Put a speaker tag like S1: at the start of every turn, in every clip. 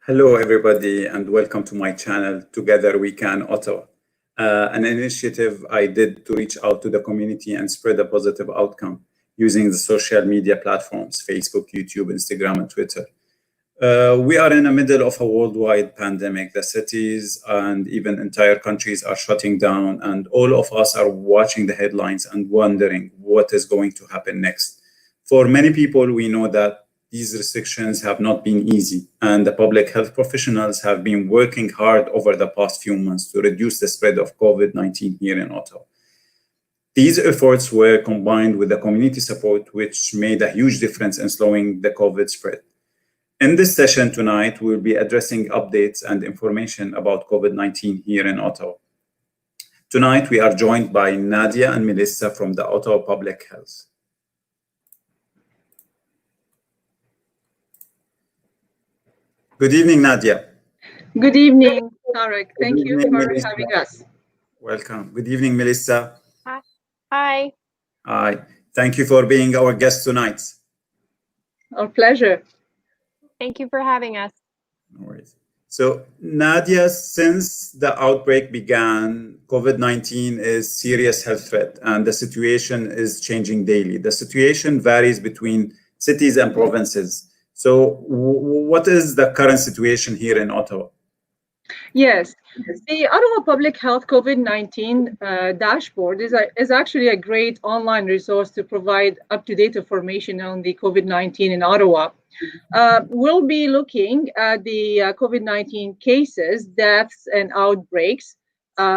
S1: Hello, everybody, and welcome to my channel, Together We Can Ottawa, an initiative I did to reach out to the community and spread a positive outcome using the social media platforms, Facebook, YouTube, Instagram, and Twitter. We are in the middle of a worldwide pandemic. The cities and even entire countries are shutting down, and all of us are watching the headlines and wondering what is going to happen next. For many people, we know that these restrictions have not been easy, and the public health professionals have been working hard over the past few months to reduce the spread of COVID-19 here in Ottawa. These efforts were combined with the community support, which made a huge difference in slowing the COVID spread. In this session tonight, we'll be addressing updates and information about COVID-19 here in Ottawa. Tonight, we are joined by Nadia and Melissa from the Ottawa Public Health. Good evening, Nadia.
S2: Good evening, Tarek. Thank you for having us.
S1: Welcome. Good evening, Melissa.
S3: Hi.
S1: Hi. Thank you for being our guest tonight.
S2: Our pleasure.
S3: Thank you for having us.
S1: No worries. So, Nadia, since the outbreak began, COVID-19 is serious health threat, and the situation is changing daily. The situation varies between cities and provinces. So what is the current situation here in Ottawa?
S2: Yes, the Ottawa Public Health COVID-19 dashboard is actually a great online resource to provide up-to-date information on the COVID-19 in Ottawa. We'll be looking at the COVID-19 cases, deaths, and outbreaks.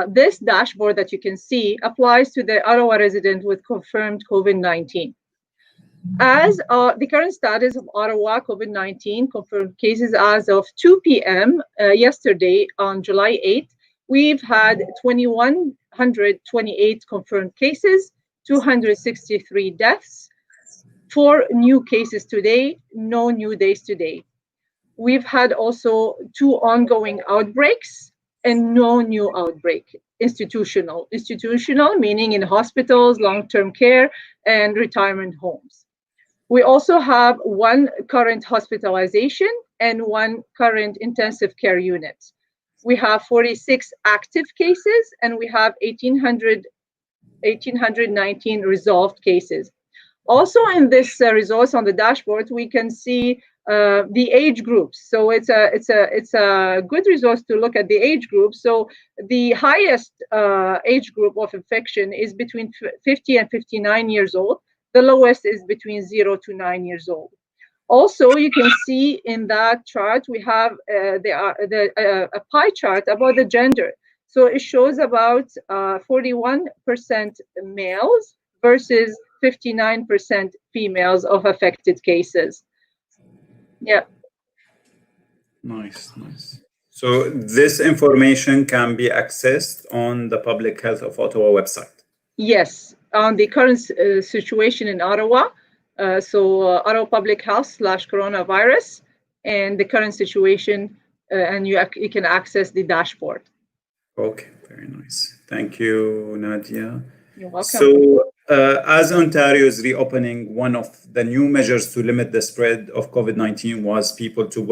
S2: This dashboard that you can see applies to the Ottawa resident with confirmed COVID-19. As the current status of Ottawa COVID-19 confirmed cases as of 2 p.m. Yesterday on July 8th, we've had 2,128 confirmed cases, 263 deaths, 4 new cases today, no new days today. We've had also 2 ongoing outbreaks and no new outbreak. Institutional meaning in hospitals, long-term care, and retirement homes. We also have 1 current hospitalization and 1 current intensive care unit. We have 46 active cases and we have 1,819 resolved cases. Also in this resource on the dashboard, we can see the age groups. So it's a good resource to look at the age groups. So the highest age group of infection is between 50 and 59 years old. The lowest is between 0 to 9 years old. Also, you can see in that chart, we have a pie chart about the gender. So it shows about 41% males versus 59% females of affected cases. Yeah.
S1: Nice. So this information can be accessed on the Public Health of Ottawa website?
S2: Yes. On the current situation in Ottawa, Ottawa Public Health /coronavirus, and the current situation, and you can access the dashboard.
S1: Okay, very nice. Thank you, Nadia.
S2: You're welcome.
S1: So, as Ontario is reopening, one of the new measures to limit the spread of COVID-19 was people to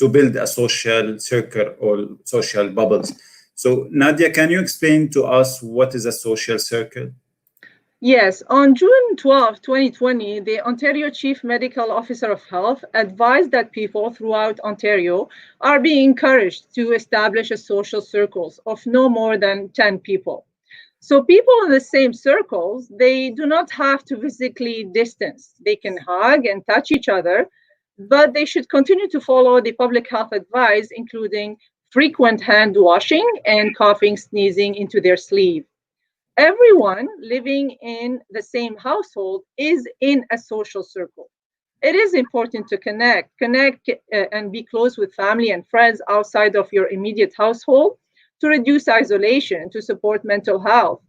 S1: build a social circle or social bubbles. So, Nadia, can you explain to us what is a social circle?
S2: Yes, on June 12, 2020, the Ontario Chief Medical Officer of Health advised that people throughout Ontario are being encouraged to establish a social circles of no more than 10 people. So people in the same circles, they do not have to physically distance. They can hug and touch each other, but they should continue to follow the public health advice, including frequent hand washing and coughing, sneezing into their sleeve. Everyone living in the same household is in a social circle. It is important to connect and be close with family and friends outside of your immediate household to reduce isolation, to support mental health.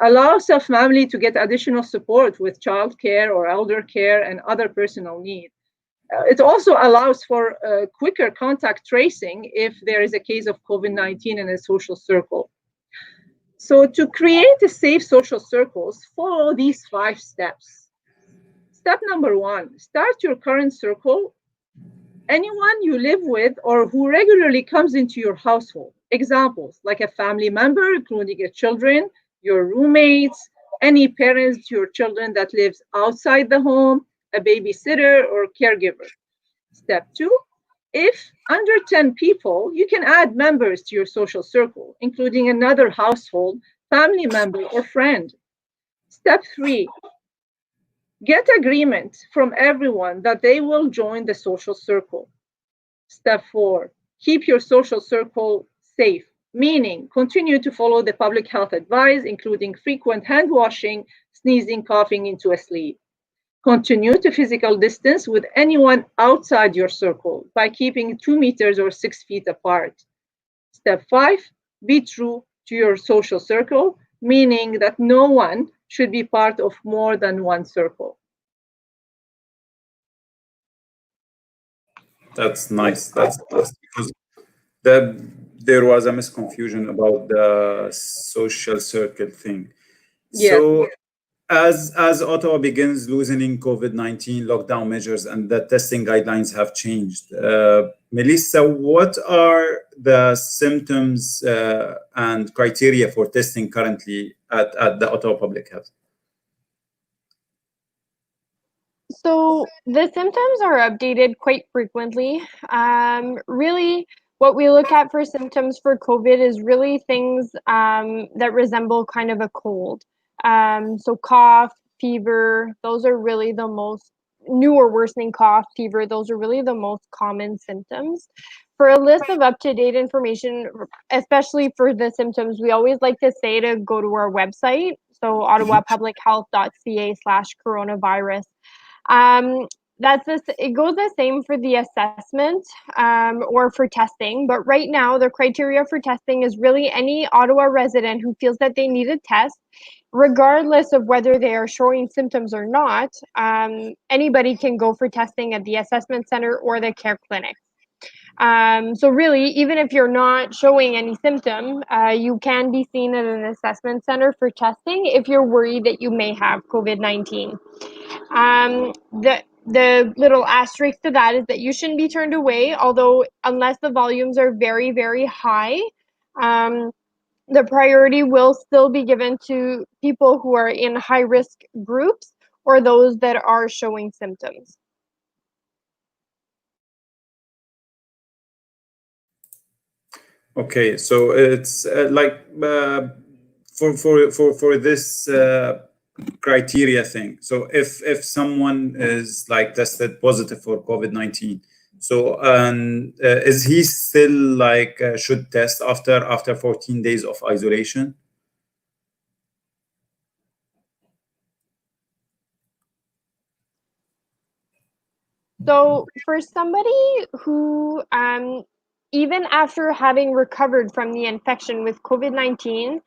S2: Allow family to get additional support with child care or elder care and other personal needs. It also allows for quicker contact tracing if there is a case of COVID-19 in a social circle. So to create a safe social circles, follow these 5 steps. Step number 1, start your current circle anyone you live with or who regularly comes into your household. Examples like a family member, including your children, your roommates, any parents to your children that lives outside the home, a babysitter or caregiver. Step 2, if under 10 people, you can add members to your social circle, including another household, family member, or friend. Step 3, get agreement from everyone that they will join the social circle. Step 4, keep your social circle safe, meaning continue to follow the public health advice, including frequent hand washing, sneezing, coughing into a sleep. Continue to physical distance with anyone outside your circle by keeping 2 meters or 6 feet apart. Step 5, be true to your social circle, meaning that no one should be part of more than one circle.
S1: That's nice. That's because there was a misconfusion about the social circle thing.
S2: Yes.
S1: So as Ottawa begins loosening COVID-19 lockdown measures and the testing guidelines have changed, Melissa, what are the symptoms and criteria for testing currently at the Ottawa Public Health?
S3: So the symptoms are updated quite frequently. Really, what we look at for symptoms for COVID is really things that resemble kind of a cold. So cough, fever, those are really the most new or worsening cough, fever, those are really the most common symptoms. For a list of up-to-date information, especially for the symptoms, we always like to say to go to our website, so ottawapublichealth.ca/coronavirus. It goes the same for the assessment or for testing, but right now the criteria for testing is really any Ottawa resident who feels that they need a test, regardless of whether they are showing symptoms or not. Anybody can go for testing at the assessment center or the care clinic. So really, even if you're not showing any symptom, you can be seen at an assessment center for testing if you're worried that you may have COVID-19. The little asterisk to that is that you shouldn't be turned away, although unless the volumes are very, very high, the priority will still be given to people who are in high-risk groups or those that are showing symptoms.
S1: Okay, so it's for this criteria thing. So if someone is like tested positive for COVID-19, so is he still like should test after 14 days of isolation?
S3: So for somebody who, even after having recovered from the infection with COVID-19,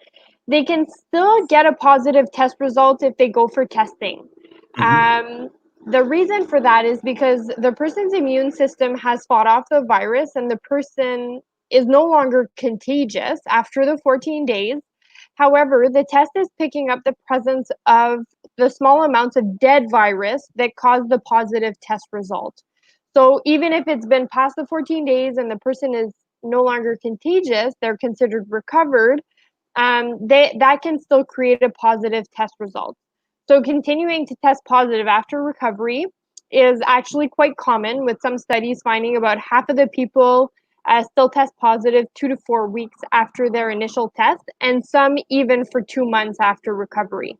S3: they can still get a positive test result if they go for testing. The reason for that is because the person's immune system has fought off the virus and the person is no longer contagious after the 14 days. However, the test is picking up the presence of the small amounts of dead virus that caused the positive test result. So even if it's been past the 14 days and the person is no longer contagious, they're considered recovered, that can still create a positive test result. So continuing to test positive after recovery is actually quite common, with some studies finding about half of the people still test positive 2 to 4 weeks after their initial test, and some even for 2 months after recovery.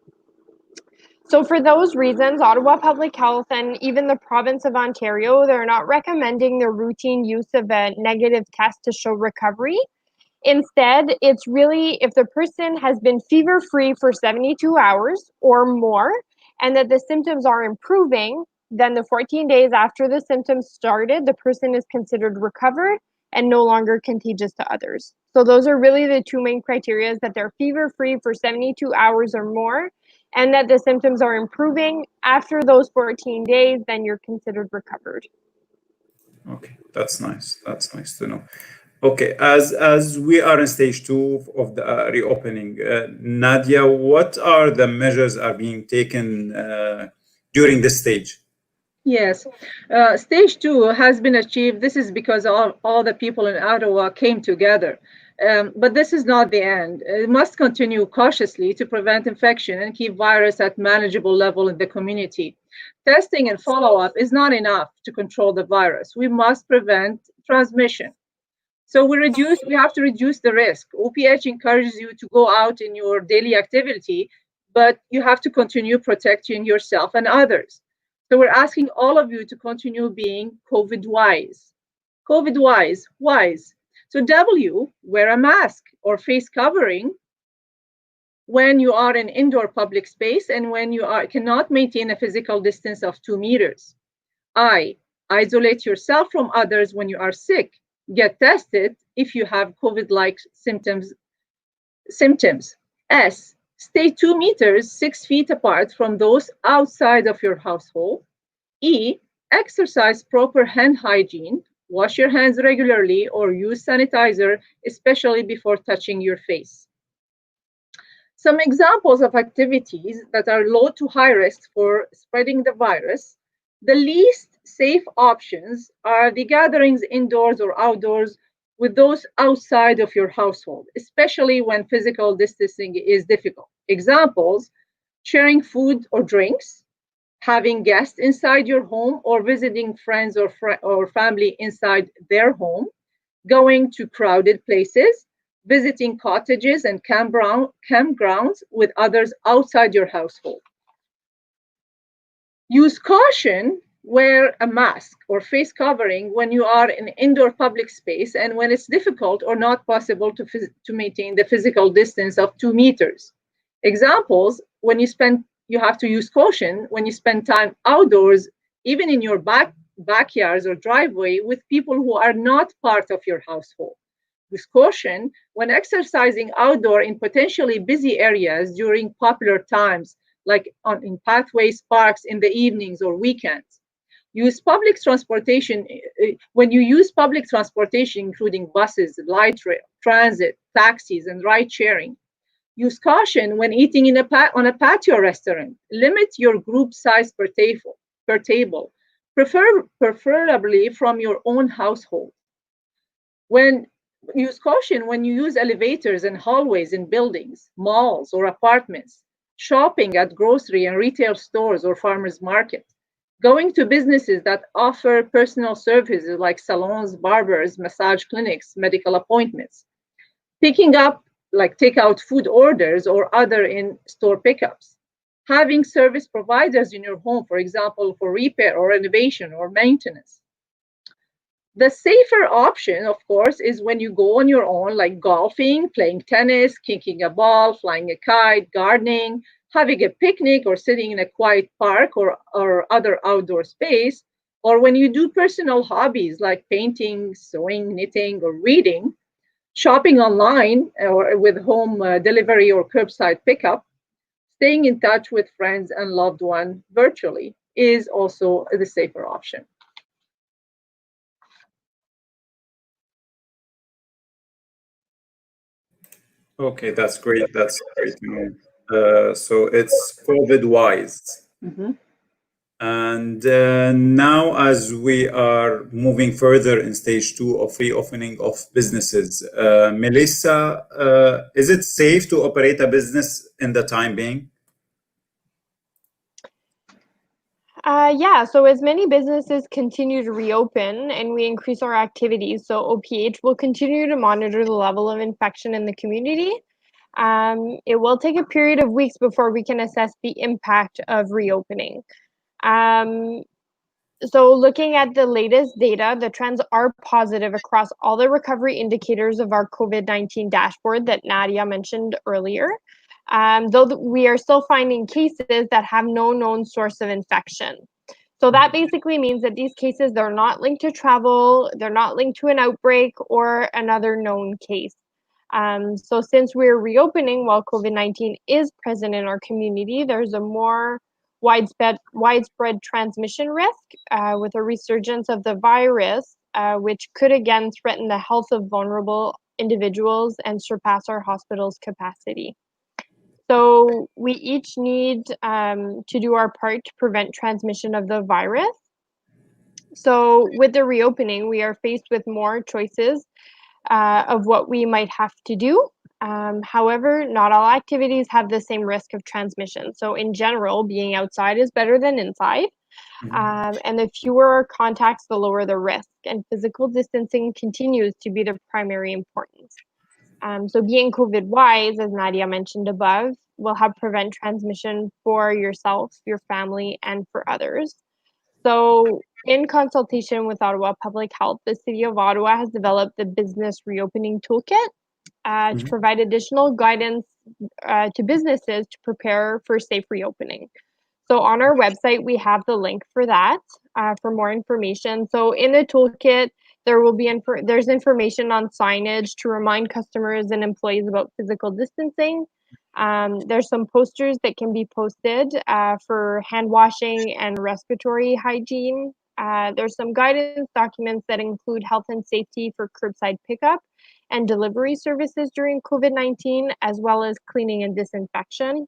S3: So for those reasons, Ottawa Public Health and even the province of Ontario, they're not recommending the routine use of a negative test to show recovery. Instead, it's really if the person has been fever-free for 72 hours or more and that the symptoms are improving, then the 14 days after the symptoms started, the person is considered recovered and no longer contagious to others. So those are really the two main criteria, that they're fever-free for 72 hours or more and that the symptoms are improving. After those 14 days, then you're considered recovered.
S1: Okay, that's nice. That's nice to know. Okay, as we are in stage 2 of the reopening, Nadia, what are the measures are being taken during this stage?
S2: Yes, stage two has been achieved. This is because all the people in Ottawa came together. But this is not the end. It must continue cautiously to prevent infection and keep virus at manageable level in the community. Testing and follow-up is not enough to control the virus. We must prevent transmission. So we have to reduce the risk. OPH encourages you to go out in your daily activity, but you have to continue protecting yourself and others. So we're asking all of you to continue being COVID wise. COVID wise, wise. So W, wear a mask or face covering when you are in indoor public space and when you cannot maintain a physical distance of 2 meters. I, isolate yourself from others when you are sick. Get tested if you have COVID-like symptoms. S, stay 2 meters, 6 feet apart from those outside of your household. E, exercise proper hand hygiene. Wash your hands regularly or use sanitizer, especially before touching your face. Some examples of activities that are low to high risk for spreading the virus. The least safe options are the gatherings indoors or outdoors with those outside of your household, especially when physical distancing is difficult. Examples, sharing food or drinks, having guests inside your home or visiting friends or family inside their home, going to crowded places, visiting cottages and campgrounds with others outside your household. Use caution, wear a mask or face covering when you are in indoor public space and when it's difficult or not possible to maintain the physical distance of 2 meters. Examples, you have to use caution when you spend time outdoors, even in your backyards or driveway with people who are not part of your household. Use caution when exercising outdoor in potentially busy areas during popular times, like in pathways, parks in the evenings or weekends. Use public transportation when you use public transportation, including buses, light rail, transit, taxis, and ride sharing. Use caution when eating on a patio restaurant. Limit your group size per table, preferably from your own household. Use caution when you use elevators and hallways in buildings, malls, or apartments. Shopping at grocery and retail stores or farmers markets. Going to businesses that offer personal services like salons, barbers, massage clinics, medical appointments. Picking up like takeout food orders or other in-store pickups. Having service providers in your home, for example, for repair or renovation or maintenance. The safer option, of course, is when you go on your own, like golfing, playing tennis, kicking a ball, flying a kite, gardening, having a picnic, or sitting in a quiet park or other outdoor space, or when you do personal hobbies like painting, sewing, knitting, or reading, shopping online or with home delivery or curbside pickup, staying in touch with friends and loved ones virtually is also the safer option.
S1: Okay, that's great. That's great to know. So it's COVID wise.
S2: Mm-hmm.
S1: And now, as we are moving further in stage two of reopening of businesses, Melissa, is it safe to operate a business in the time being?
S3: Yeah, so as many businesses continue to reopen and we increase our activities, so OPH will continue to monitor the level of infection in the community. It will take a period of weeks before we can assess the impact of reopening. So looking at the latest data, the trends are positive across all the recovery indicators of our COVID-19 dashboard that Nadia mentioned earlier. Though we are still finding cases that have no known source of infection. So that basically means that these cases, they're not linked to travel, they're not linked to an outbreak or another known case. So since we're reopening while COVID-19 is present in our community, there's a more widespread transmission risk with a resurgence of the virus, which could again threaten the health of vulnerable individuals and surpass our hospital's capacity. So we each need to do our part to prevent transmission of the virus. So with the reopening, we are faced with more choices of what we might have to do. However, not all activities have the same risk of transmission. So in general, being outside is better than inside. And the fewer contacts, the lower the risk. And physical distancing continues to be the primary importance. So being COVID-wise, as Nadia mentioned above, will help prevent transmission for yourself, your family, and for others. So in consultation with Ottawa Public Health, the City of Ottawa has developed the Business Reopening Toolkit to provide additional guidance to businesses to prepare for safe reopening. So on our website, we have the link for that for more information. So in the toolkit, there will be there's information on signage to remind customers and employees about physical distancing. There's some posters that can be posted for hand washing and respiratory hygiene. There's some guidance documents that include health and safety for curbside pickup and delivery services during COVID-19, as well as cleaning and disinfection.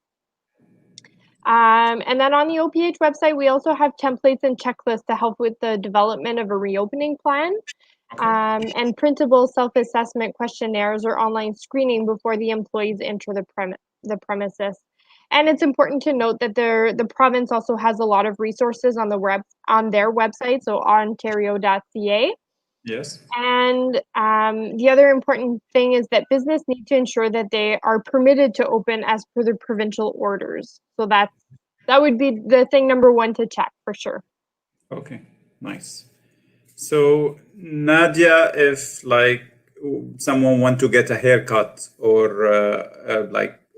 S3: And then on the OPH website, we also have templates and checklists to help with the development of a reopening plan. And printable self-assessment questionnaires or online screening before the employees enter the premises. And it's important to note that the province also has a lot of resources on their website, so ontario.ca.
S1: Yes.
S3: And the other important thing is that business need to ensure that they are permitted to open as per the provincial orders. So that would be the thing number one to check for sure.
S1: Okay, nice. So Nadia, if like someone want to get a haircut or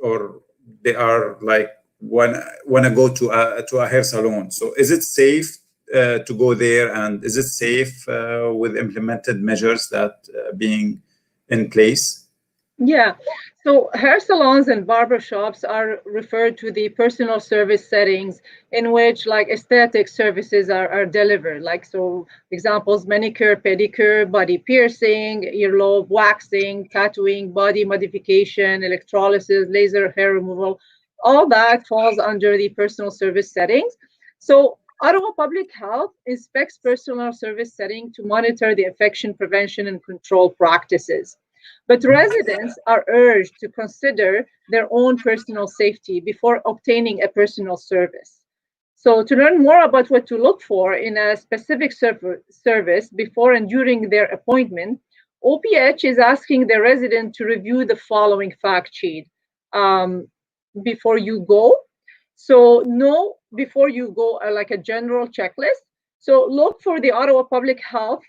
S1: or they are like want to go to a hair salon, so is it safe to go there, and is it safe with implemented measures that being in place?
S2: Yeah, so hair salons and barber shops are referred to the personal service settings in which like aesthetic services are delivered. Like, so examples, manicure, pedicure, body piercing, earlobe waxing, tattooing, body modification, electrolysis, laser hair removal, all that falls under the personal service settings. So Ottawa Public Health inspects personal service setting to monitor the infection prevention and control practices. But residents are urged to consider their own personal safety before obtaining a personal service. So to learn more about what to look for in a specific service before and during their appointment, OPH is asking the resident to review the following fact sheet before you go. So know before you go like a general checklist. So look for the Ottawa Public Health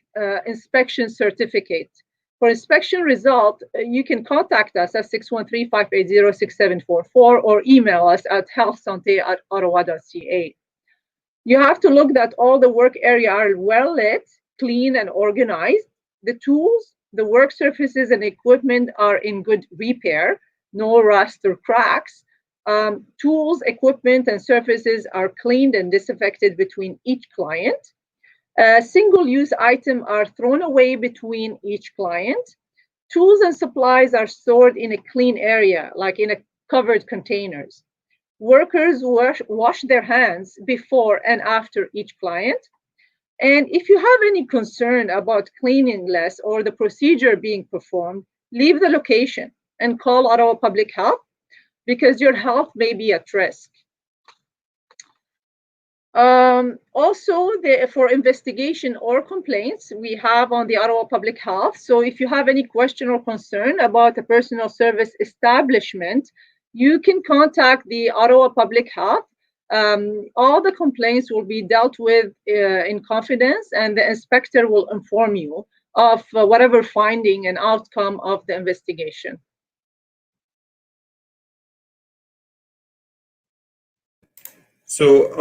S2: inspection certificate. For inspection result, you can contact us at 613-580-6744 or email us at healthsante@ottawa.ca. You have to look that all the work area are well lit, clean, and organized. The tools, the work surfaces, and equipment are in good repair, no rust or cracks. Tools, equipment, and surfaces are cleaned and disinfected between each client. Single-use items are thrown away between each client. Tools and supplies are stored in a clean area, like in a covered containers. Workers wash their hands before and after each client. And if you have any concern about cleanliness or the procedure being performed, leave the location and call Ottawa Public Health because your health may be at risk. Also, for investigation or complaints, we have on the Ottawa Public Health. So if you have any question or concern about a personal service establishment, you can contact the Ottawa Public Health. All the complaints will be dealt with in confidence, and the inspector will inform you of whatever finding and outcome of the investigation.
S1: So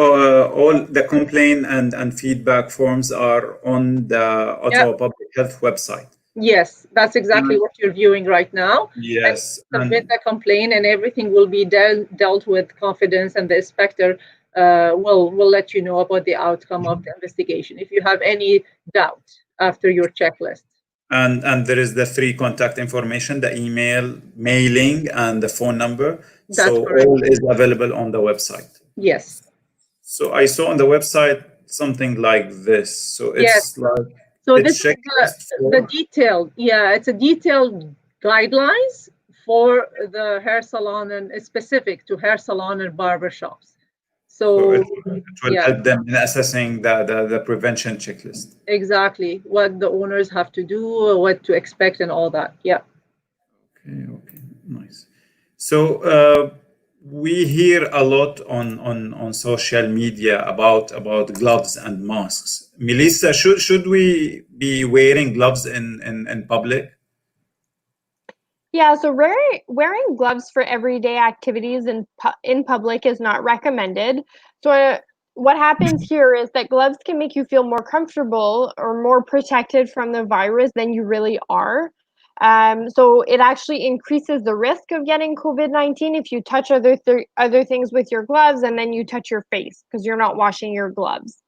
S1: all the complaint and feedback forms are on the Ottawa Public Health website.
S2: Yes, that's exactly what you're viewing right now.
S1: Yes.
S2: Submit the complaint and everything will be dealt with confidence, and the inspector will let you know about the outcome of the investigation if you have any doubt after your checklist.
S1: And there is the free contact information, the email, mailing, and the phone number.
S2: That's
S1: so
S2: correct.
S1: all is available on the website.
S2: Yes.
S1: So I saw on the website something like this. So it's
S2: Yes.
S1: like
S2: So
S1: a
S2: this is
S1: checklist
S2: the
S1: for.
S2: detailed, yeah, it's a detailed guidelines for the hair salon and it's specific to hair salon and barber shops.
S1: So
S2: So
S1: it will
S2: yeah,
S1: help them in assessing the prevention checklist.
S2: exactly what the owners have to do, what to expect and all that. Yeah.
S1: Okay, okay, nice. So we hear a lot on social media about gloves and masks. Melissa, should we be wearing gloves in public?
S3: Yeah, so wearing gloves for everyday activities in public is not recommended. So what happens here is that gloves can make you feel more comfortable or more protected from the virus than you really are. So it actually increases the risk of getting COVID-19 if you touch other things with your gloves and then you touch your face because you're not washing your gloves.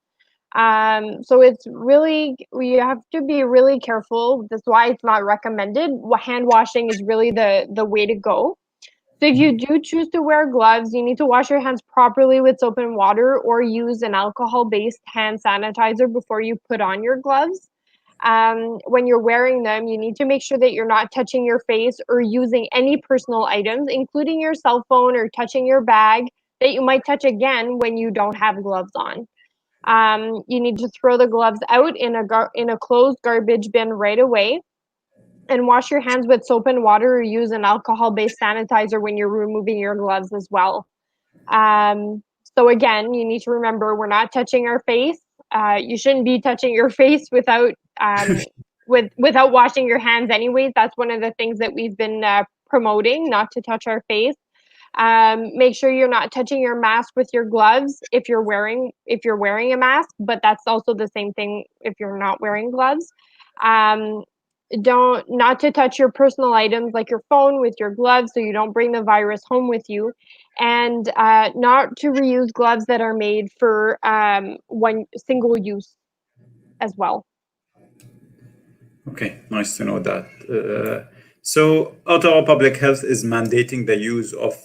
S3: So it's really, we have to be really careful. That's why it's not recommended. Hand washing is really the way to go. So if you do choose to wear gloves, you need to wash your hands properly with soap and water or use an alcohol-based hand sanitizer before you put on your gloves. When you're wearing them, you need to make sure that you're not touching your face or using any personal items, including your cell phone or touching your bag that you might touch again when you don't have gloves on. You need to throw the gloves out in a closed garbage bin right away, and wash your hands with soap and water or use an alcohol-based sanitizer when you're removing your gloves as well. So again, you need to remember we're not touching our face. You shouldn't be touching your face without washing your hands anyways. That's one of the things that we've been promoting, not to touch our face. Make sure you're not touching your mask with your gloves if you're wearing a mask, but that's also the same thing if you're not wearing gloves. Um, don't not to touch your personal items like your phone with your gloves so you don't bring the virus home with you, and not to reuse gloves that are made for one single use as well.
S1: Okay, nice to know that. So Ottawa Public Health is mandating the use of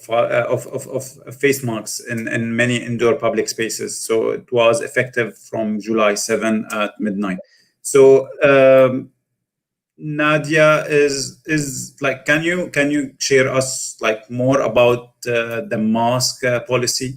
S1: face masks in many indoor public spaces. So it was effective from July 7 at midnight. So Nadia is like, can you share us like more about the mask policy?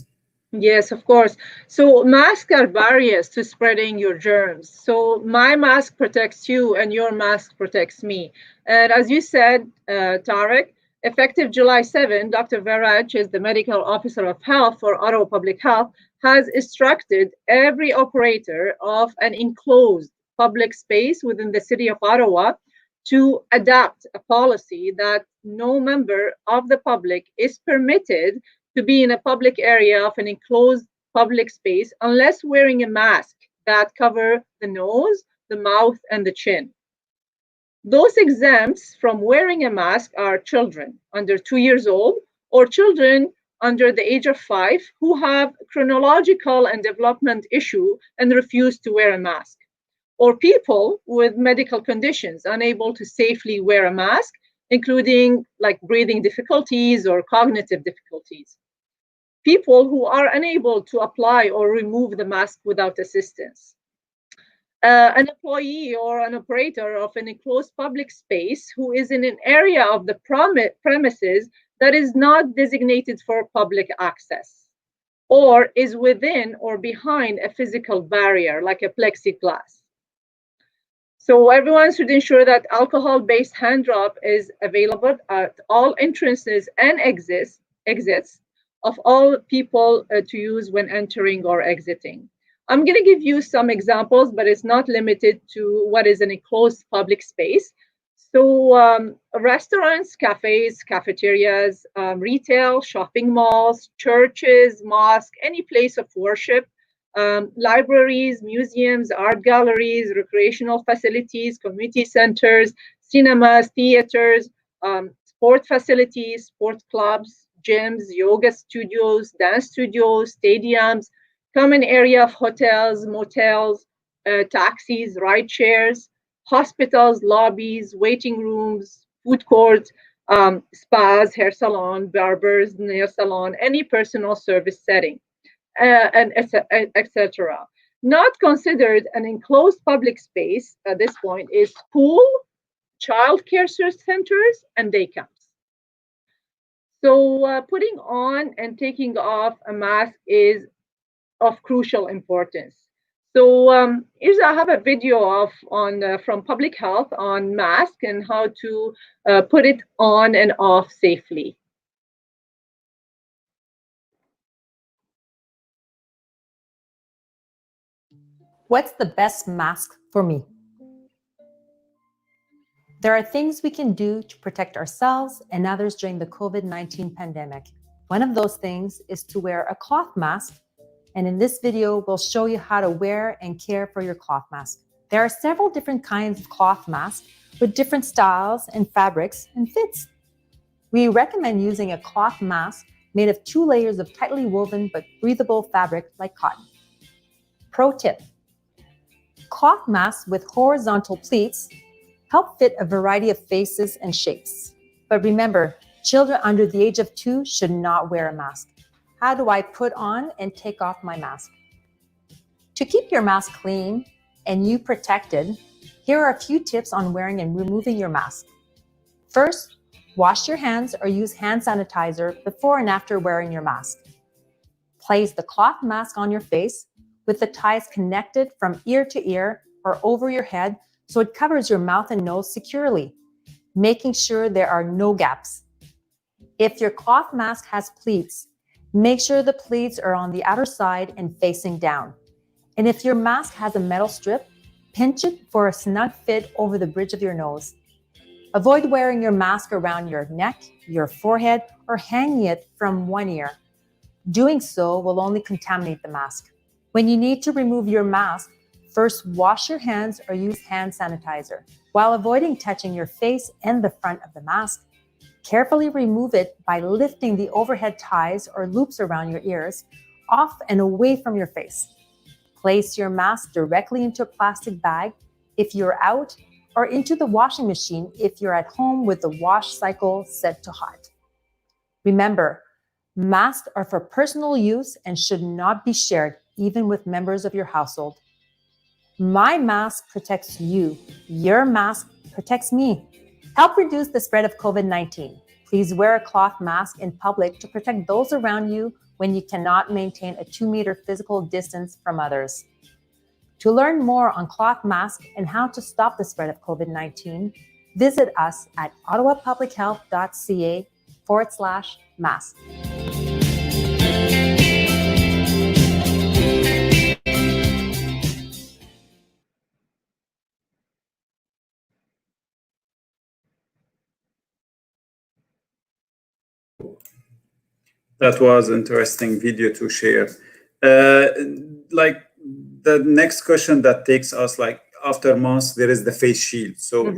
S2: Yes, of course. So masks are barriers to spreading your germs. So my mask protects you and your mask protects me. And as you said, Tarek, effective July 7, Dr. Veraj is the medical officer of health for Ottawa Public Health, has instructed every operator of an enclosed public space within the city of Ottawa to adopt a policy that no member of the public is permitted to be in a public area of an enclosed public space unless wearing a mask that cover the nose, the mouth, and the chin. Those exempts from wearing a mask are children under 2 years old or children under the age of 5 who have chronological and development issue and refuse to wear a mask, or people with medical conditions unable to safely wear a mask, including like breathing difficulties or cognitive difficulties. People who are unable to apply or remove the mask without assistance. An employee or an operator of an enclosed public space who is in an area of the premises that is not designated for public access or is within or behind a physical barrier like a plexiglass. So everyone should ensure that alcohol-based hand drop is available at all entrances and exits of all people to use when entering or exiting. I'm going to give you some examples, but it's not limited to what is an enclosed public space. So restaurants, cafes, cafeterias, retail, shopping malls, churches, mosques, any place of worship, libraries, museums, art galleries, recreational facilities, community centers, cinemas, theaters, sport facilities, sport clubs, gyms, yoga studios, dance studios, stadiums, common area of hotels, motels, taxis, ride shares, hospitals, lobbies, waiting rooms, food courts, spas, hair salon, barbers, nail salon, any personal service setting, and etc. Not considered an enclosed public space at this point is school, child care centers, and day camps. So putting on and taking off a mask is of crucial importance. So here's I have a video from Public Health on mask and how to put it on and off safely.
S4: What's the best mask for me? There are things we can do to protect ourselves and others during the COVID-19 pandemic. One of those things is to wear a cloth mask. And in this video, we'll show you how to wear and care for your cloth mask. There are several different kinds of cloth masks with different styles and fabrics and fits. We recommend using a cloth mask made of 2 layers of tightly woven but breathable fabric like cotton. Pro tip: cloth masks with horizontal pleats help fit a variety of faces and shapes. But remember, children under the age of 2 should not wear a mask. How do I put on and take off my mask? To keep your mask clean and you protected, here are a few tips on wearing and removing your mask. First, wash your hands or use hand sanitizer before and after wearing your mask. Place the cloth mask on your face with the ties connected from ear to ear or over your head so it covers your mouth and nose securely, making sure there are no gaps. If your cloth mask has pleats, make sure the pleats are on the outer side and facing down. And if your mask has a metal strip, pinch it for a snug fit over the bridge of your nose. Avoid wearing your mask around your neck, your forehead, or hanging it from one ear. Doing so will only contaminate the mask. When you need to remove your mask, first wash your hands or use hand sanitizer. While avoiding touching your face and the front of the mask, carefully remove it by lifting the overhead ties or loops around your ears off and away from your face. Place your mask directly into a plastic bag if you're out, or into the washing machine if you're at home with the wash cycle set to hot. Remember, masks are for personal use and should not be shared, even with members of your household. My mask protects you. Your mask protects me. Help reduce the spread of COVID-19. Please wear a cloth mask in public to protect those around you when you cannot maintain a 2-meter physical distance from others. To learn more on cloth masks and how to stop the spread of COVID-19, visit us at ottawapublichealth.ca/mask.
S1: That was interesting video to share. Like the next question that takes us, like after mask, there is the face shield. So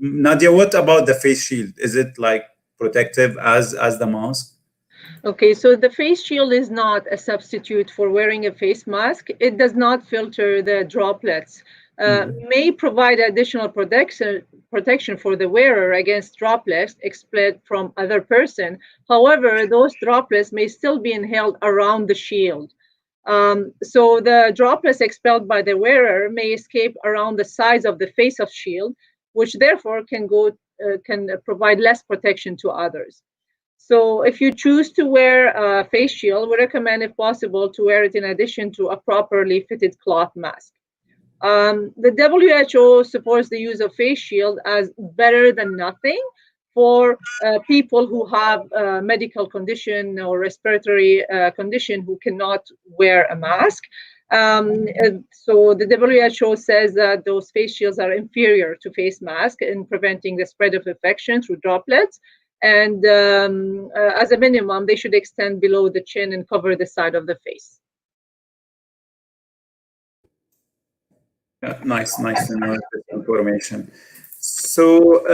S1: Nadia, what about the face shield? Is it like protective as the mask?
S2: Okay, so the face shield is not a substitute for wearing a face mask. It does not filter the droplets. May provide additional protection for the wearer against droplets expelled from other person. However, those droplets may still be inhaled around the shield. So the droplets expelled by the wearer may escape around the sides of the face of shield, which therefore can provide less protection to others. So if you choose to wear a face shield, we recommend, if possible, to wear it in addition to a properly fitted cloth mask. The WHO supports the use of face shield as better than nothing for people who have a medical condition or respiratory condition who cannot wear a mask. So the WHO says that those face shields are inferior to face masks in preventing the spread of infection through droplets. And as a minimum, they should extend below the chin and cover the side of the face.
S1: Nice information. So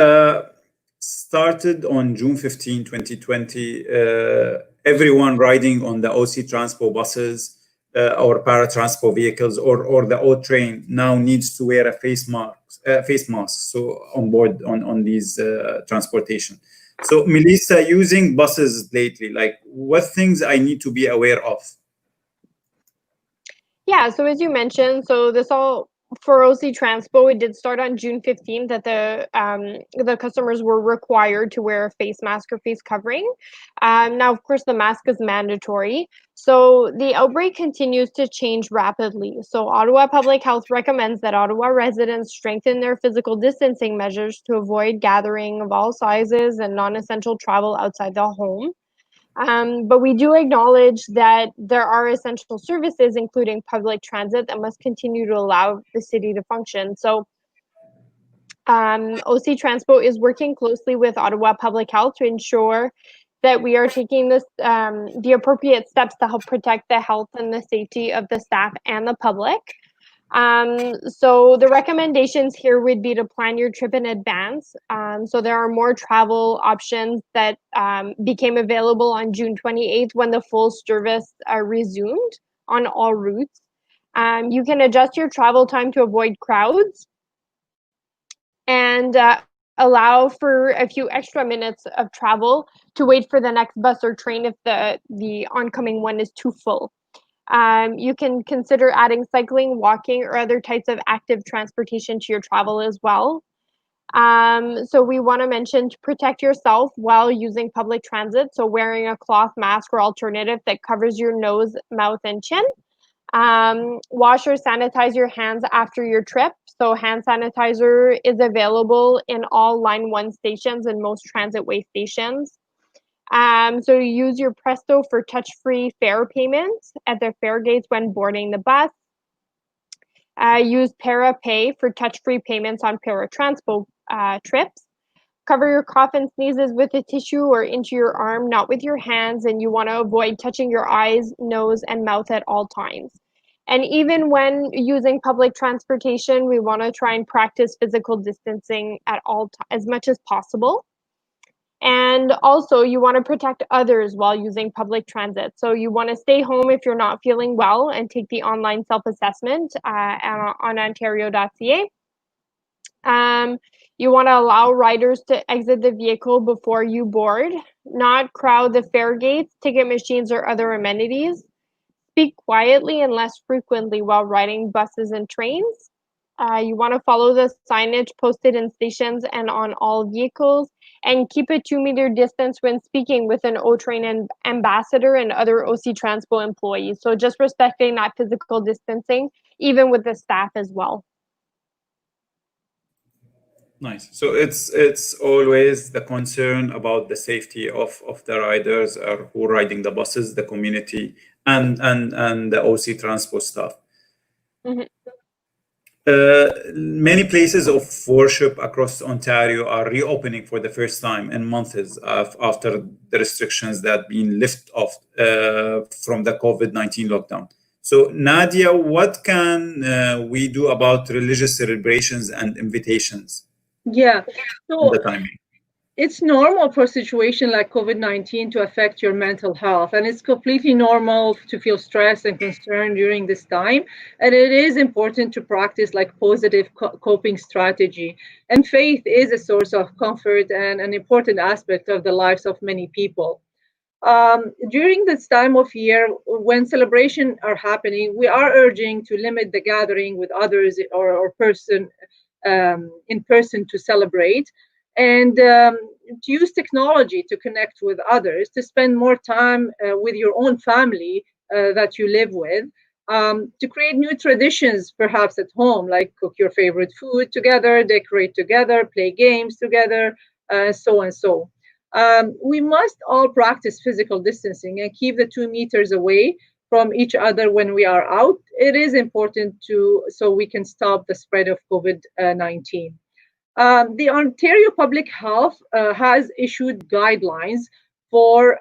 S1: started on June 15, 2020, everyone riding on the OC Transpo buses or paratransport vehicles or the O train now needs to wear a face mask. So on board on these transportation. So Melissa, using buses lately, like what things I need to be aware of?
S3: Yeah, so as you mentioned, so this all for OC Transpo, it did start on June 15th that the customers were required to wear a face mask or face covering. Now, of course, the mask is mandatory. So the outbreak continues to change rapidly. So Ottawa Public Health recommends that Ottawa residents strengthen their physical distancing measures to avoid gathering of all sizes and non-essential travel outside the home. But we do acknowledge that there are essential services, including public transit, that must continue to allow the city to function. So OC Transpo is working closely with Ottawa Public Health to ensure that we are taking the appropriate steps to help protect the health and the safety of the staff and the public. So the recommendations here would be to plan your trip in advance. So there are more travel options that became available on June 28th when the full service resumed on all routes. You can adjust your travel time to avoid crowds and allow for a few extra minutes of travel to wait for the next bus or train if the oncoming one is too full. You can consider adding cycling, walking, or other types of active transportation to your travel as well. So we want to mention to protect yourself while using public transit. So wearing a cloth mask or alternative that covers your nose, mouth, and chin. Wash or sanitize your hands after your trip. So hand sanitizer is available in all Line 1 stations and most transitway stations. So you use your Presto for touch-free fare payments at the fare gates when boarding the bus. Use ParaPay for touch-free payments on Paratranspo trips. Cover your cough and sneezes with a tissue or into your arm, not with your hands, and you want to avoid touching your eyes, nose, and mouth at all times. And even when using public transportation, we want to try and practice physical distancing at as much as possible. And also, you want to protect others while using public transit. So you want to stay home if you're not feeling well and take the online self-assessment on ontario.ca. You want to allow riders to exit the vehicle before you board, not crowd the fare gates, ticket machines, or other amenities. Speak quietly and less frequently while riding buses and trains. You want to follow the signage posted in stations and on all vehicles, and keep a 2-meter distance when speaking with an O-Train ambassador and other OC Transpo employees. So just respecting that physical distancing, even with the staff as well.
S1: Nice. So it's always the concern about the safety of the riders who are riding the buses, the community, and the OC Transpo staff.
S3: Mm-hmm.
S1: Many places of worship across Ontario are reopening for the first time in months after the restrictions that been lifted off from the COVID-19 lockdown. So Nadia, what can we do about religious celebrations and invitations?
S2: Yeah, so
S1: The timing.
S2: It's normal for a situation like COVID-19 to affect your mental health, and it's completely normal to feel stressed and concerned during this time. And it is important to practice like positive coping strategy. And faith is a source of comfort and an important aspect of the lives of many people. During this time of year, when celebrations are happening, we are urging to limit the gathering with others or person in person to celebrate, and to use technology to connect with others, to spend more time with your own family that you live with, to create new traditions perhaps at home, like cook your favorite food together, decorate together, play games together, so and so. We must all practice physical distancing and keep the 2 meters away from each other when we are out. It is important so we can stop the spread of COVID-19. The Ontario Public Health has issued guidelines for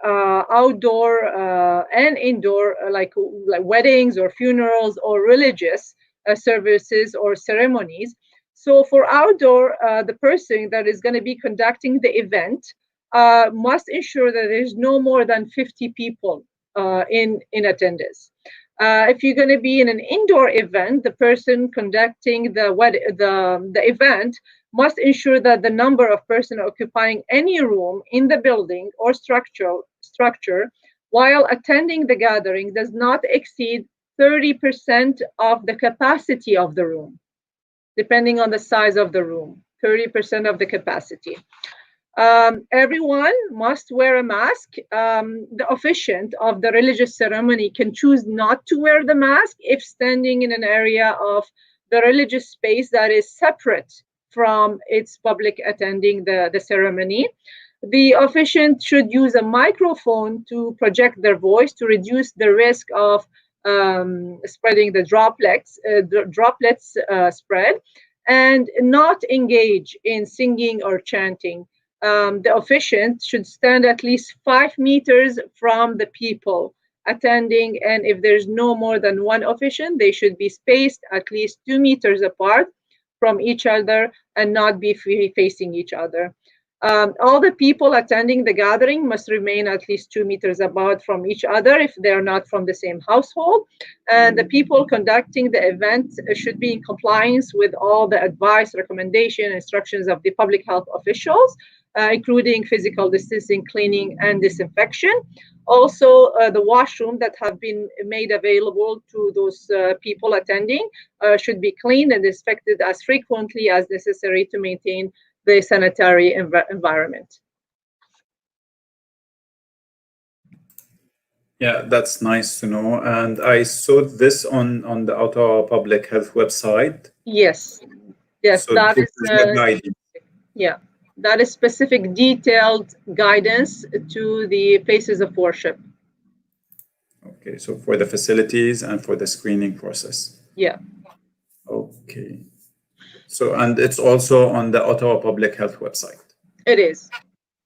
S2: outdoor and indoor, like weddings or funerals or religious services or ceremonies. So for outdoor, the person that is going to be conducting the event must ensure that there's no more than 50 people in attendance. If you're going to be in an indoor event, the person conducting the event must ensure that the number of persons occupying any room in the building or structure while attending the gathering does not exceed 30% of the capacity of the room, depending on the size of the room, 30% of the capacity. Everyone must wear a mask. The officiant of the religious ceremony can choose not to wear the mask if standing in an area of the religious space that is separate from its public attending the ceremony. The officiant should use a microphone to project their voice to reduce the risk of spreading the droplets spread, and not engage in singing or chanting. The officiant should stand at least 5 meters from the people attending, and if there's no more than one officiant, they should be spaced at least 2 meters apart from each other and not be facing each other. All the people attending the gathering must remain at least 2 meters apart from each other if they're not from the same household. And the people conducting the event should be in compliance with all the advice, recommendation, instructions of the public health officials, including physical distancing, cleaning, and disinfection. Also, the washroom that have been made available to those people attending should be cleaned and disinfected as frequently as necessary to maintain the sanitary environment.
S1: Yeah, that's nice to know. And I saw this on the Ottawa Public Health website.
S2: Yes,
S1: So
S2: that
S1: this
S2: is
S1: the guidance.
S2: yeah, that is specific, detailed guidance to the places of worship.
S1: Okay, so for the facilities and for the screening process.
S2: Yeah.
S1: Okay. So, and it's also on the Ottawa Public Health website.
S2: It is.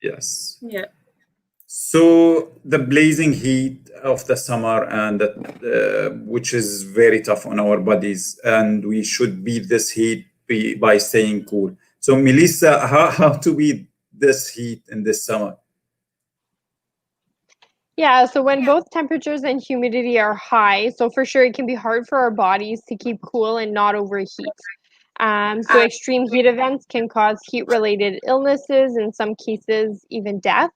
S1: Yes.
S2: Yeah.
S1: So the blazing heat of the summer, and which is very tough on our bodies, and we should beat this heat by staying cool. So Melissa, how to beat this heat in this summer?
S3: Yeah, so when both temperatures and humidity are high, so for sure it can be hard for our bodies to keep cool and not overheat. So extreme heat events can cause heat-related illnesses, in some cases even death.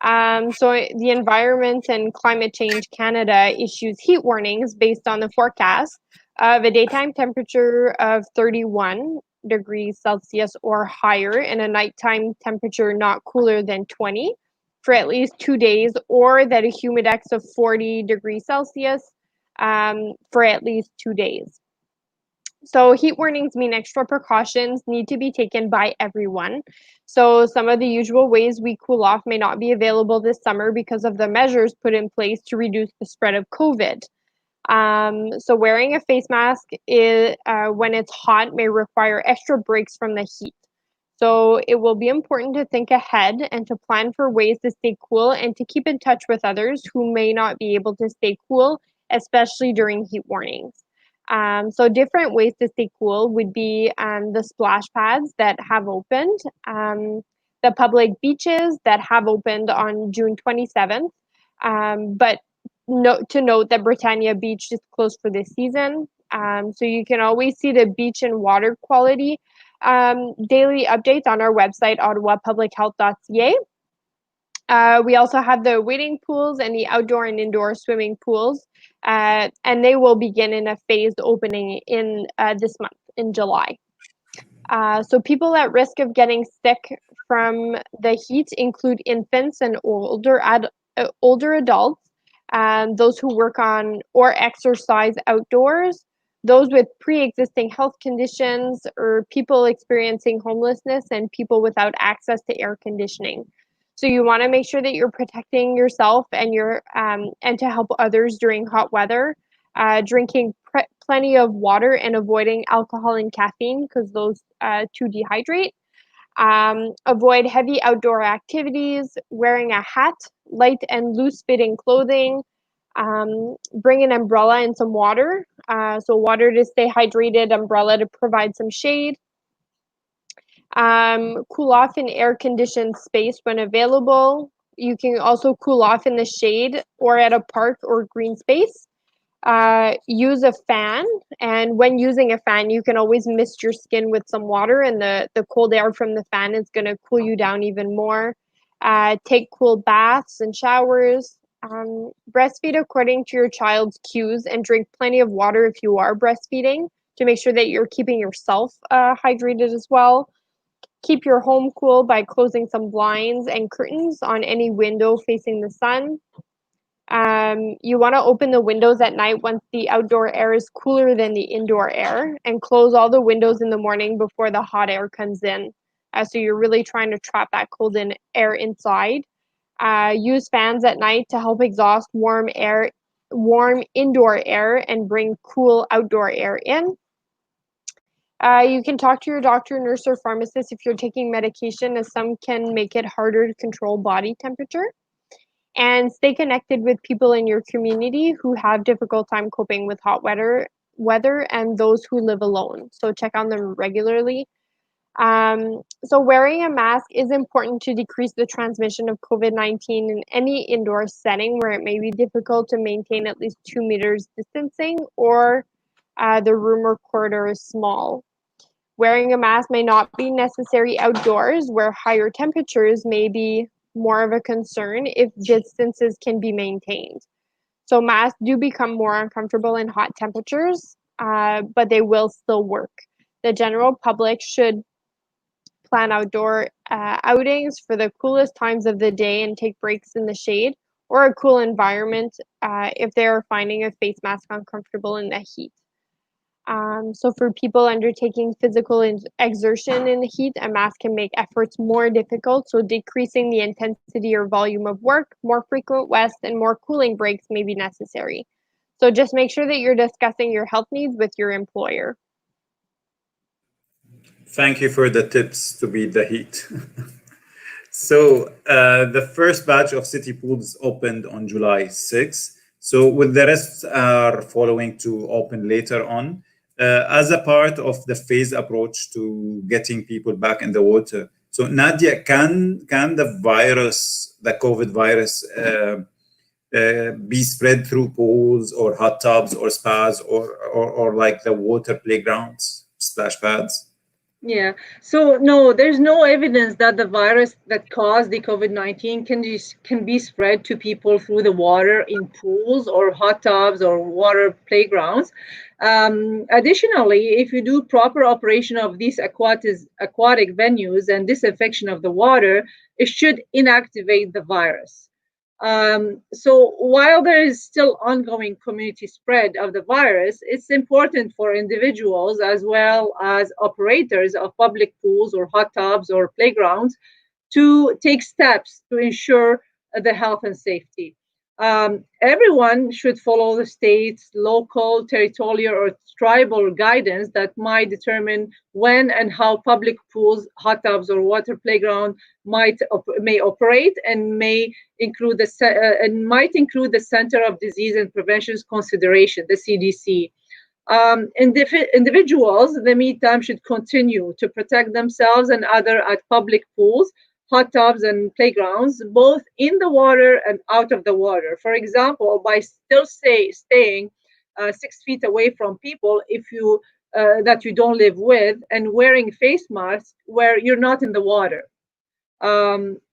S3: So the Environment and Climate Change Canada issues heat warnings based on the forecast of a daytime temperature of 31 degrees Celsius or higher and a nighttime temperature not cooler than 20 for at least 2 days, or that a humidex of 40 degrees Celsius for at least 2 days. So heat warnings mean extra precautions need to be taken by everyone. So some of the usual ways we cool off may not be available this summer because of the measures put in place to reduce the spread of COVID. So wearing a face mask when it's hot may require extra breaks from the heat. So it will be important to think ahead and to plan for ways to stay cool and to keep in touch with others who may not be able to stay cool, especially during heat warnings. So different ways to stay cool would be the splash pads that have opened, the public beaches that have opened on June 27th, but to note that Britannia Beach is closed for this season. So you can always see the beach and water quality daily updates on our website, ottawapublichealth.ca. We also have the wading pools and the outdoor and indoor swimming pools, and they will begin in a phased opening in this month, in July. So people at risk of getting sick from the heat include infants and older adults, those who work on or exercise outdoors, those with pre-existing health conditions, or people experiencing homelessness, and people without access to air conditioning. So you want to make sure that you're protecting yourself and and to help others during hot weather, drinking plenty of water and avoiding alcohol and caffeine because those too dehydrate. Avoid heavy outdoor activities, wearing a hat, light and loose fitting clothing, bring an umbrella and some water. So water to stay hydrated, umbrella to provide some shade. Cool off in air-conditioned space when available. You can also cool off in the shade or at a park or green space. Use a fan, and when using a fan, you can always mist your skin with some water, and the cold air from the fan is going to cool you down even more. Take cool baths and showers. Breastfeed according to your child's cues and drink plenty of water if you are breastfeeding to make sure that you're keeping yourself hydrated as well. Keep your home cool by closing some blinds and curtains on any window facing the sun. You want to open the windows at night once the outdoor air is cooler than the indoor air, and close all the windows in the morning before the hot air comes in. So you're really trying to trap that cold air inside. Use fans at night to help exhaust warm indoor air and bring cool outdoor air in. You can talk to your doctor, nurse, or pharmacist if you're taking medication, as some can make it harder to control body temperature. And stay connected with people in your community who have difficult time coping with hot weather and those who live alone. So check on them regularly. So wearing a mask is important to decrease the transmission of COVID-19 in any indoor setting where it may be difficult to maintain at least 2 meters distancing or the room or corridor is small. Wearing a mask may not be necessary outdoors where higher temperatures may be more of a concern if distances can be maintained. So masks do become more uncomfortable in hot temperatures, but they will still work. The general public should plan outdoor outings for the coolest times of the day and take breaks in the shade or a cool environment if they are finding a face mask uncomfortable in the heat. So for people undertaking physical exertion in the heat, a mask can make efforts more difficult. So decreasing the intensity or volume of work, more frequent rest, and more cooling breaks may be necessary. So just make sure that you're discussing your health needs with your employer.
S1: Thank you for the tips to beat the heat. So the first batch of city pools opened on July 6th. So with the rest are following to open later on. As a part of the phased approach to getting people back in the water. So Nadia, can the COVID virus be spread through pools or hot tubs or spas or like the water playgrounds, splash pads?
S2: Yeah. So no, there's no evidence that the virus that caused the COVID-19 can be spread to people through the water in pools or hot tubs or water playgrounds. Additionally, if you do proper operation of these aquatic venues and disinfection of the water, it should inactivate the virus. So while there is still ongoing community spread of the virus, it's important for individuals as well as operators of public pools or hot tubs or playgrounds to take steps to ensure the health and safety. Everyone should follow the state's local, territorial, or tribal guidance that might determine when and how public pools, hot tubs, or water playground may operate and might include the Center of Disease and Prevention's consideration, the CDC. Individuals, in the meantime, should continue to protect themselves and others at public pools, hot tubs, and playgrounds, both in the water and out of the water. For example, by still staying 6 feet away from people that you don't live with, and wearing face masks where you're not in the water.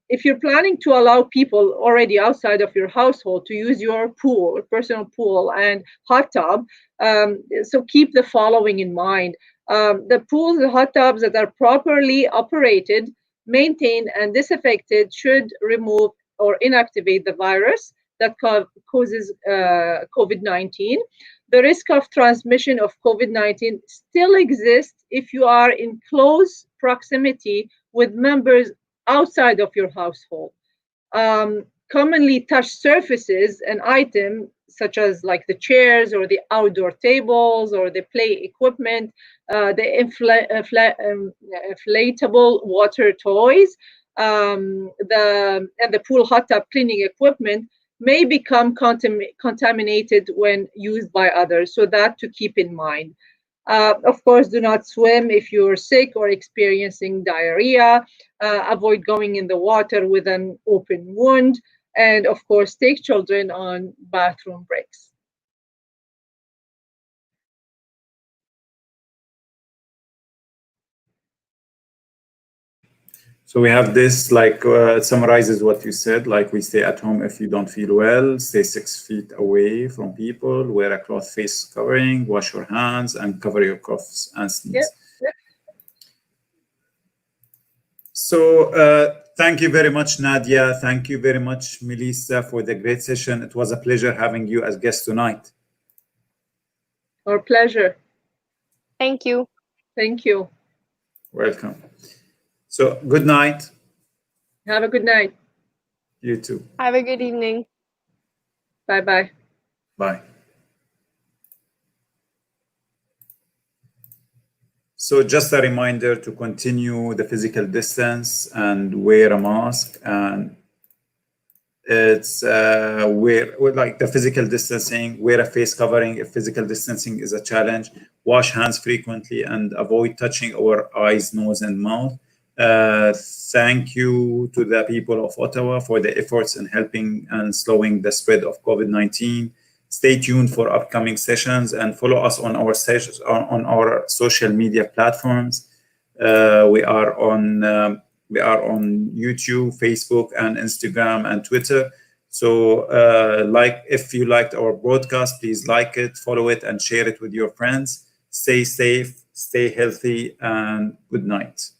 S2: If you're planning to allow people already outside of your household to use your pool, personal pool, and hot tub, so keep the following in mind. The pools and hot tubs that are properly operated, maintained, and disinfected should remove or inactivate the virus that causes COVID-19. The risk of transmission of COVID-19 still exists if you are in close proximity with members outside of your household. Commonly touched surfaces and items such as like the chairs or the outdoor tables or the play equipment, the inflatable water toys, and the pool hot tub cleaning equipment may become contaminated when used by others. So that to keep in mind. Of course, do not swim if you're sick or experiencing diarrhea. Avoid going in the water with an open wound. And of course, take children on bathroom breaks.
S1: So we have this, like, it summarizes what you said, like we stay at home if you don't feel well, stay 6 feet away from people, wear a cloth face covering, wash your hands, and cover your coughs and sneeze.
S2: Yep.
S1: So thank you very much, Nadia. Thank you very much, Melissa, for the great session. It was a pleasure having you as guest tonight.
S2: Our pleasure.
S3: Thank you.
S2: Thank you.
S1: Welcome. So good night.
S2: Have a good night.
S1: You too.
S3: Have a good evening.
S2: Bye-bye.
S1: Bye. So just a reminder to continue the physical distance and wear a mask. And it's like the physical distancing, wear a face covering if physical distancing is a challenge, wash hands frequently, and avoid touching our eyes, nose, and mouth. Thank you to the people of Ottawa for the efforts in helping and slowing the spread of COVID-19. Stay tuned for upcoming sessions and follow us on our sessions on our social media platforms. We are on YouTube, Facebook, and Instagram and Twitter. So if you liked our broadcast, please like it, follow it, and share it with your friends. Stay safe, stay healthy, and good night.